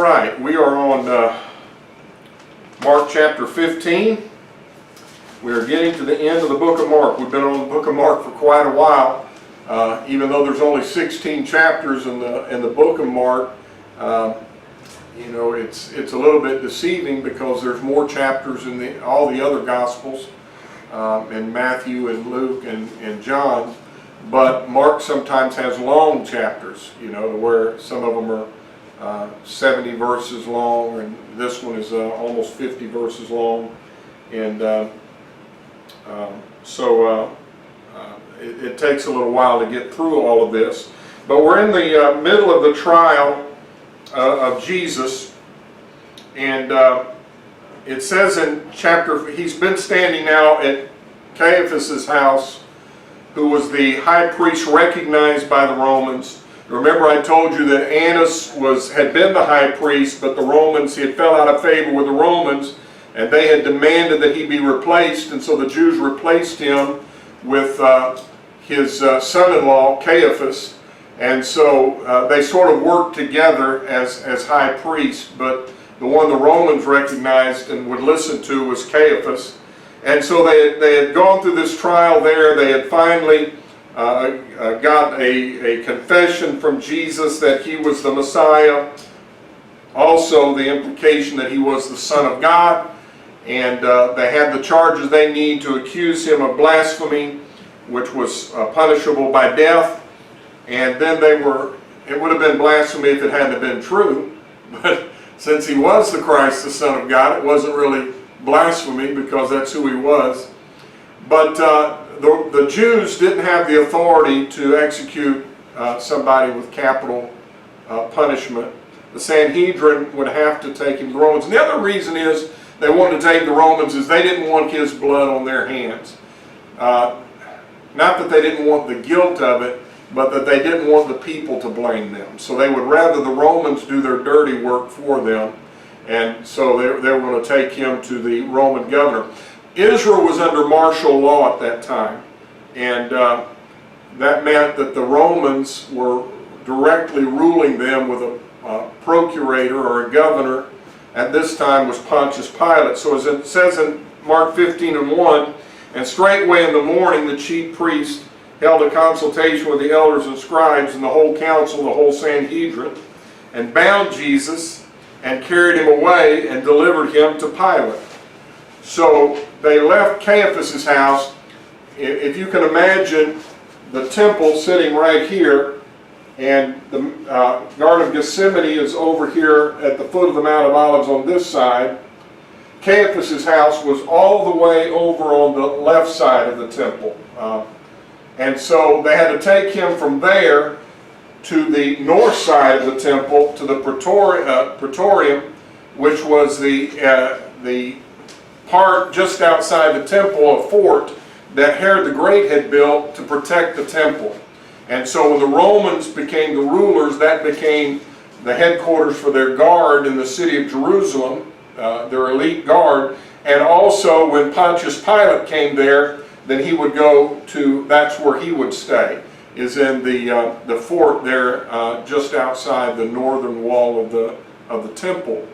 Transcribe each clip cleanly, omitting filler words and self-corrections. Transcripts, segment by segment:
All right, we are on Mark chapter 15. We are getting to the end of the book of Mark. We've been on the book of Mark for quite a while. Even though there's only 16 chapters in the book of Mark, you know, it's a little bit deceiving because there's more chapters in all the other Gospels, in Matthew and Luke and John. But Mark sometimes has long chapters, you know, where some of them are 70 verses long, and this one is almost 50 verses long. And it takes a little while to get through all of this. But we're in the middle of the trial of Jesus, and it says in he's been standing now at Caiaphas' house, who was the high priest recognized by the Romans. Remember, I told you that Annas had been the high priest, but the Romans, he had fell out of favor with the Romans, and they had demanded that he be replaced, and so the Jews replaced him with his son-in-law, Caiaphas. And so they sort of worked together as high priest, but the one the Romans recognized and would listen to was Caiaphas. And so they had gone through this trial there. They had finally got a confession from Jesus that he was the Messiah. Also the implication that he was the Son of God. And they had the charges they need to accuse him of blasphemy, which was punishable by death. And then it would have been blasphemy if it hadn't been true. But since he was the Christ, the Son of God, it wasn't really blasphemy because that's who he was. But the Jews didn't have the authority to execute somebody with capital punishment. The Sanhedrin would have to take him to the Romans. And the other reason is they wanted to take the Romans is they didn't want his blood on their hands. Not that they didn't want the guilt of it, but that they didn't want the people to blame them. So they would rather the Romans do their dirty work for them. And so they were going to take him to the Roman governor. Israel was under martial law at that time. And that meant that the Romans were directly ruling them with a procurator or a governor. At this time was Pontius Pilate. So as it says in Mark 15:1, and straightway in the morning the chief priest held a consultation with the elders and scribes and the whole council, the whole Sanhedrin, and bound Jesus and carried him away and delivered him to Pilate. So they left Caiaphas' house. If you can imagine the temple sitting right here, and the Garden of Gethsemane is over here at the foot of the Mount of Olives on this side. Caiaphas' house was all the way over on the left side of the temple. And so they had to take him from there to the north side of the temple, to the Praetorium, which was the part just outside the temple, a fort that Herod the Great had built to protect the temple. And so when the Romans became the rulers, that became the headquarters for their guard in the city of Jerusalem, their elite guard. And also when Pontius Pilate came there, then he would go to, that's where he would stay, is in the fort there just outside the northern wall of the temple.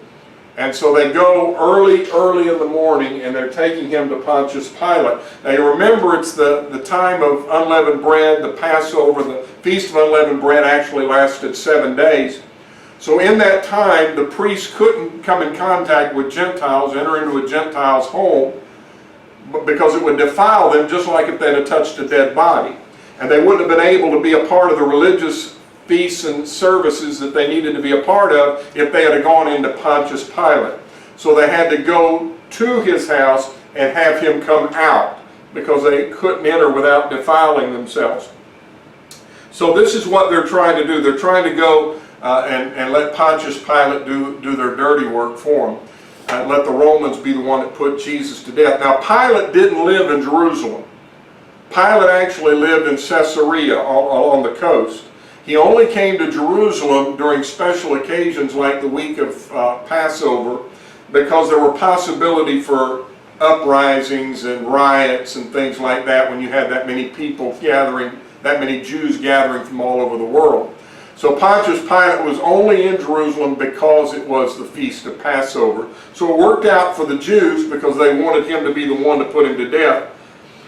And so they go early in the morning, and they're taking him to Pontius Pilate. Now you remember, it's the time of unleavened bread, the Passover, the Feast of Unleavened Bread actually lasted 7 days. So in that time, the priests couldn't come in contact with Gentiles, enter into a Gentile's home, because it would defile them just like if they'd have touched a dead body. And they wouldn't have been able to be a part of the religious feasts and services that they needed to be a part of if they had gone into Pontius Pilate. So they had to go to his house and have him come out, because they couldn't enter without defiling themselves. So this is what they're trying to do. They're trying to go and let Pontius Pilate do their dirty work for them. And let the Romans be the one that put Jesus to death. Now Pilate didn't live in Jerusalem. Pilate actually lived in Caesarea along the coast. He only came to Jerusalem during special occasions like the week of Passover, because there were possibility for uprisings and riots and things like that when you had that many people gathering, that many Jews gathering from all over the world. So Pontius Pilate was only in Jerusalem because it was the feast of Passover. So it worked out for the Jews because they wanted him to be the one to put him to death.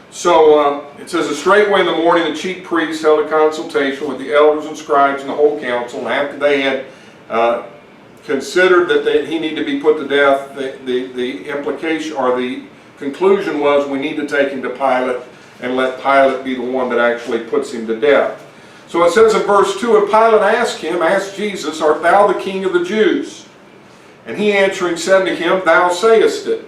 So it says, straightway in the morning the chief priests held a consultation with the elders and scribes and the whole council. And after they had considered that he needed to be put to death, the implication or the conclusion was we need to take him to Pilate and let Pilate be the one that actually puts him to death. So it says in verse 2, and Pilate asked Jesus, art thou the king of the Jews? And he answering said to him, thou sayest it.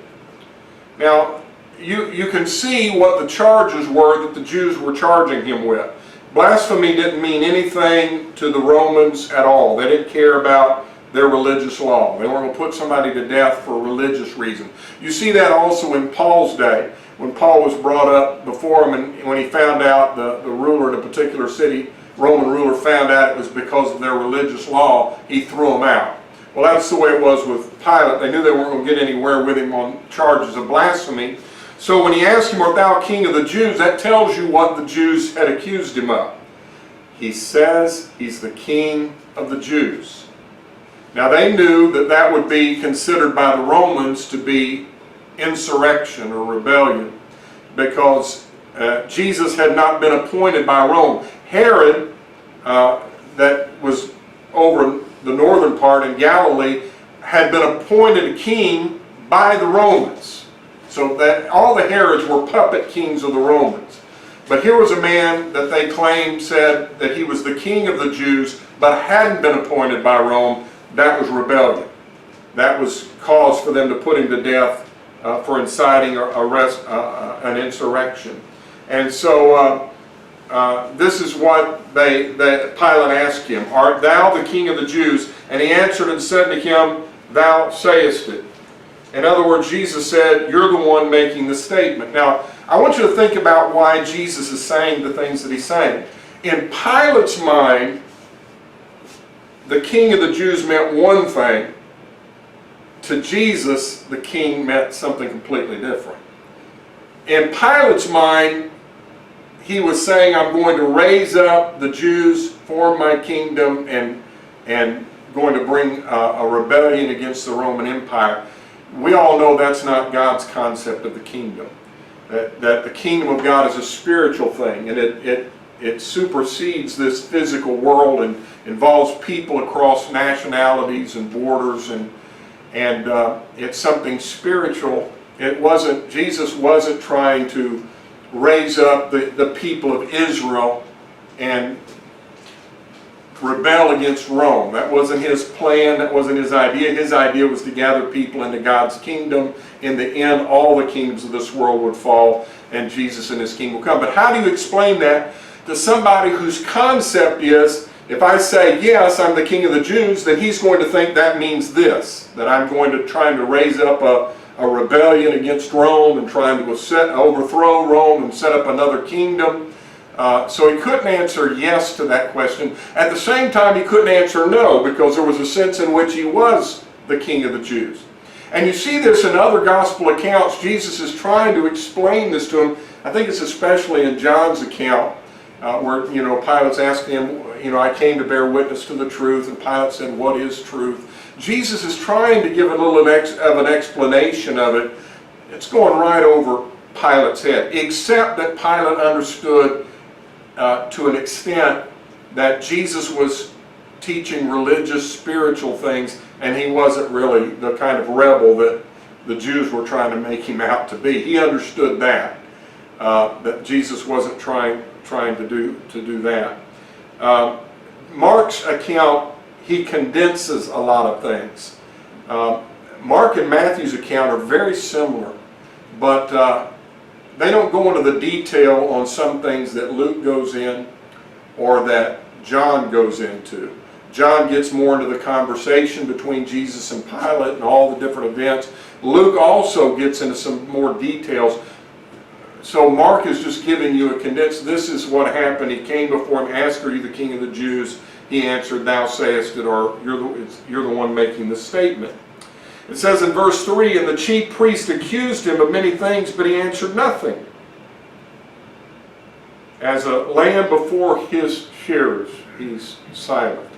Now, you can see what the charges were that the Jews were charging him with. Blasphemy didn't mean anything to the Romans at all. They didn't care about their religious law. They weren't going to put somebody to death for a religious reason. You see that also in Paul's day, when Paul was brought up before him, and when he found out the ruler in a particular city, Roman ruler, found out it was because of their religious law, he threw them out. Well, that's the way it was with Pilate. They knew they weren't going to get anywhere with him on charges of blasphemy. So when he asked him, art thou king of the Jews, that tells you what the Jews had accused him of. He says he's the king of the Jews. Now they knew that that would be considered by the Romans to be insurrection or rebellion, because Jesus had not been appointed by Rome. Herod, that was over the northern part in Galilee, had been appointed king by the Romans. So that all the Herods were puppet kings of the Romans. But here was a man that they claimed said that he was the king of the Jews, but hadn't been appointed by Rome. That was rebellion. That was cause for them to put him to death for inciting an insurrection. And so this is what Pilate asked him, art thou the king of the Jews? And he answered and said to him, thou sayest it. In other words, Jesus said, you're the one making the statement. Now, I want you to think about why Jesus is saying the things that he's saying. In Pilate's mind, the king of the Jews meant one thing. To Jesus, the king meant something completely different. In Pilate's mind, he was saying, I'm going to raise up the Jews, form my kingdom, and going to bring a rebellion against the Roman Empire. We all know that's not God's concept of the kingdom. That the kingdom of God is a spiritual thing, and it supersedes this physical world and involves people across nationalities and borders, and it's something spiritual. Jesus wasn't trying to raise up the people of Israel and rebel against Rome. That wasn't his plan. That wasn't his idea. His idea was to gather people into God's kingdom. In the end, all the kingdoms of this world would fall and Jesus and his kingdom will come. But how do you explain that to somebody whose concept is, if I say, yes, I'm the king of the Jews, then he's going to think that means this, that I'm going to try to raise up a rebellion against Rome and trying to overthrow Rome and set up another kingdom. So he couldn't answer yes to that question. At the same time, he couldn't answer no, because there was a sense in which he was the king of the Jews. And you see this in other gospel accounts. Jesus is trying to explain this to him. I think it's especially in John's account, where Pilate's asking him, I came to bear witness to the truth, and Pilate said, what is truth? Jesus is trying to give a little of an explanation of it. It's going right over Pilate's head, except that Pilate understood to an extent that Jesus was teaching religious, spiritual things, and he wasn't really the kind of rebel that the Jews were trying to make him out to be. He understood that Jesus wasn't trying to do that. Mark's account, he condenses a lot of things. Mark and Matthew's account are very similar, but they don't go into the detail on some things that Luke goes in or that John goes into. John gets more into the conversation between Jesus and Pilate and all the different events. Luke also gets into some more details. So Mark is just giving you a condensed, this is what happened. He came before him, asked, are you the king of the Jews? He answered, thou sayest it, or you're the one making the statement. It says in verse 3, and the chief priest accused him of many things, but he answered nothing. As a lamb before his shearers, he's silent.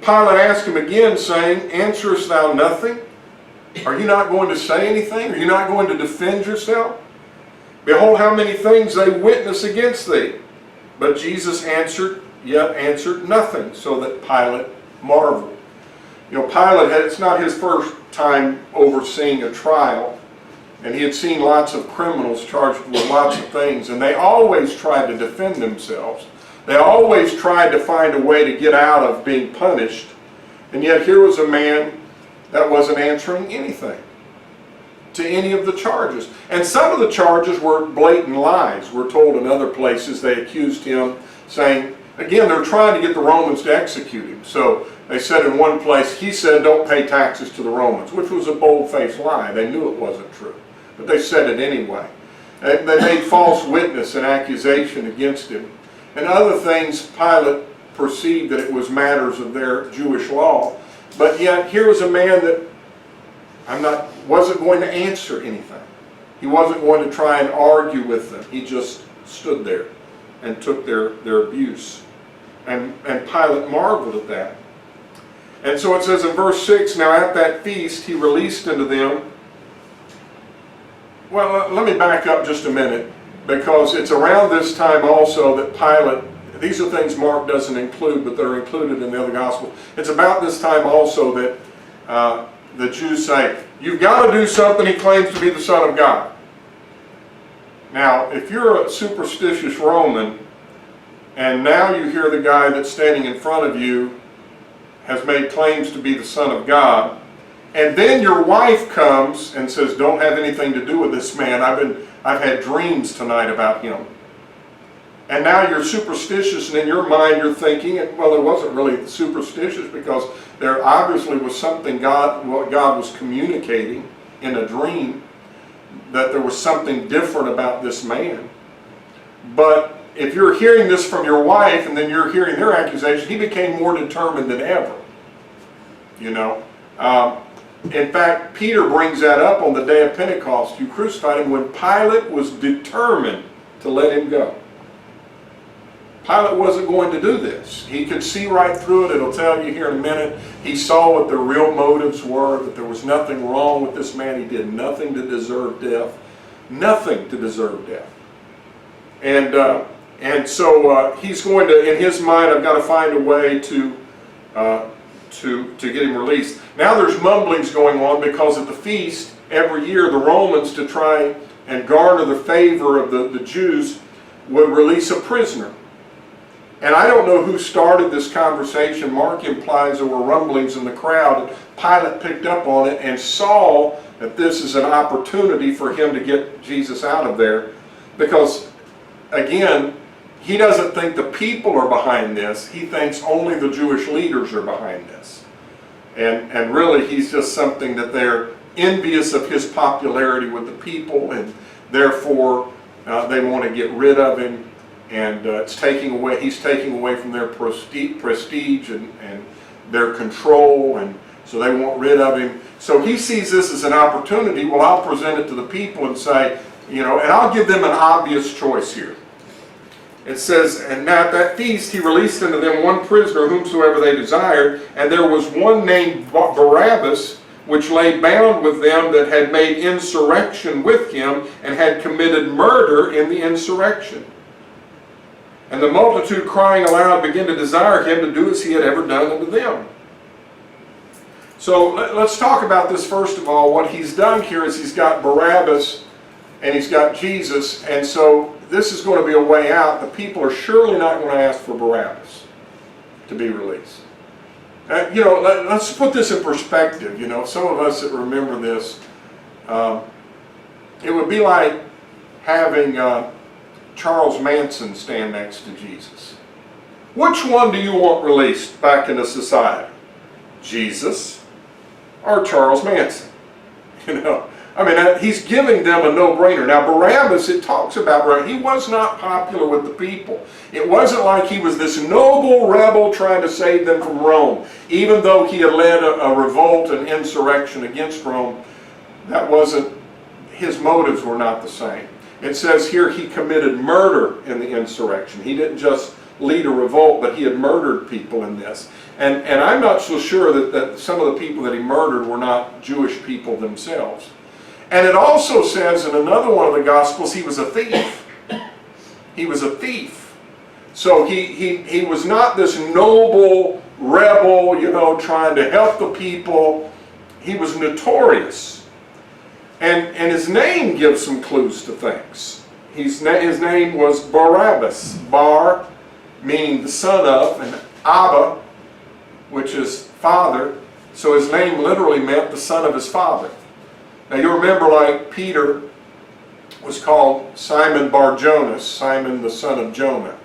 Pilate asked him again, saying, "Answerest thou nothing? Are you not going to say anything? Are you not going to defend yourself? Behold, how many things they witness against thee." But Jesus answered nothing, so that Pilate marveled. You know, Pilate it's not his first time overseeing a trial, and he had seen lots of criminals charged with lots of things, and they always tried to defend themselves. They always tried to find a way to get out of being punished, and yet here was a man that wasn't answering anything to any of the charges. And some of the charges were blatant lies. We're told in other places they accused him, saying, again, they're trying to get the Romans to execute him. So they said in one place, he said, "Don't pay taxes to the Romans," which was a bold-faced lie. They knew it wasn't true, but they said it anyway. And they made false witness and accusation against him. And other things, Pilate perceived that it was matters of their Jewish law. But yet, here was a man that wasn't going to answer anything. He wasn't going to try and argue with them. He just stood there and took their abuse. And Pilate marveled at that. And so it says in verse 6, "Now at that feast he released unto them..." Well, let me back up just a minute, because it's around this time also that Pilate, these are things Mark doesn't include, but they're included in the other Gospels. It's about this time also that the Jews say, "You've got to do something. He claims to be the Son of God." Now, if you're a superstitious Roman, and now you hear the guy that's standing in front of you has made claims to be the Son of God, and then your wife comes and says, "Don't have anything to do with this man. I've had dreams tonight about him." And now you're superstitious, and in your mind you're thinking, well, it wasn't really superstitious, because there obviously was something God was communicating in a dream, that there was something different about this man. But if you're hearing this from your wife, and then you're hearing their accusation, he became more determined than ever. You know, in fact, Peter brings that up on the day of Pentecost. "You crucified him," when Pilate was determined to let him go. Pilate wasn't going to do this. He could see right through it. It'll tell you here in a minute. He saw what their real motives were, that there was nothing wrong with this man. He did nothing to deserve death. Nothing to deserve death. And so he's going to, in his mind, I've got to find a way to get him released. Now there's mumblings going on, because at the feast every year the Romans, to try and garner the favor of the Jews, would release a prisoner. And I don't know who started this conversation. Mark implies there were rumblings in the crowd. Pilate picked up on it and saw that this is an opportunity for him to get Jesus out of there, because, again, he doesn't think the people are behind this. He thinks only the Jewish leaders are behind this. And really, he's just something that they're envious of his popularity with the people, and therefore they want to get rid of him. And he's taking away from their prestige and their control, and so they want rid of him. So he sees this as an opportunity. Well, I'll present it to the people and say, you know, and I'll give them an obvious choice here. It says, "And now at that feast he released unto them one prisoner, whomsoever they desired. And there was one named Barabbas, which lay bound with them that had made insurrection with him, and had committed murder in the insurrection. And the multitude, crying aloud, began to desire him to do as he had ever done unto them." So let's talk about this first of all. What he's done here is he's got Barabbas and he's got Jesus, and so this is going to be a way out. The people are surely not going to ask for Barabbas to be released. You know, let's put this in perspective. You know, some of us that remember this, it would be like having Charles Manson stand next to Jesus. Which one do you want released back into society? Jesus or Charles Manson? You know, I mean, he's giving them a no-brainer. Now, Barabbas, it talks about, he was not popular with the people. It wasn't like he was this noble rebel trying to save them from Rome. Even though he had led a revolt and insurrection against Rome, that wasn't, his motives were not the same. It says here he committed murder in the insurrection. He didn't just lead a revolt, but he had murdered people in this. And I'm not so sure that some of the people that he murdered were not Jewish people themselves. And it also says in another one of the Gospels he was a thief. He was a thief. So he was not this noble rebel, you know, trying to help the people. He was notorious. And his name gives some clues to things. His name was Barabbas. Bar, meaning the son of, and Abba, which is father. So his name literally meant the son of his father. Now you remember, like Peter was called Simon Bar-Jonas, Simon the son of Jonah.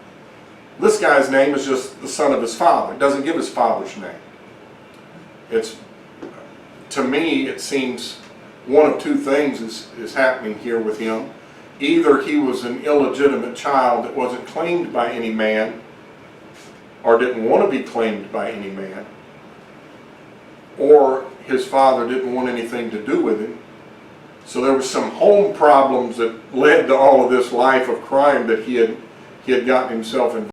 This guy's name is just the son of his father. It doesn't give his father's name. It's, to me, it seems one of two things is happening here with him. Either he was an illegitimate child that wasn't claimed by any man, or didn't want to be claimed by any man, or his father didn't want anything to do with him. So there was some home problems that led to all of this life of crime that he had gotten himself involved in.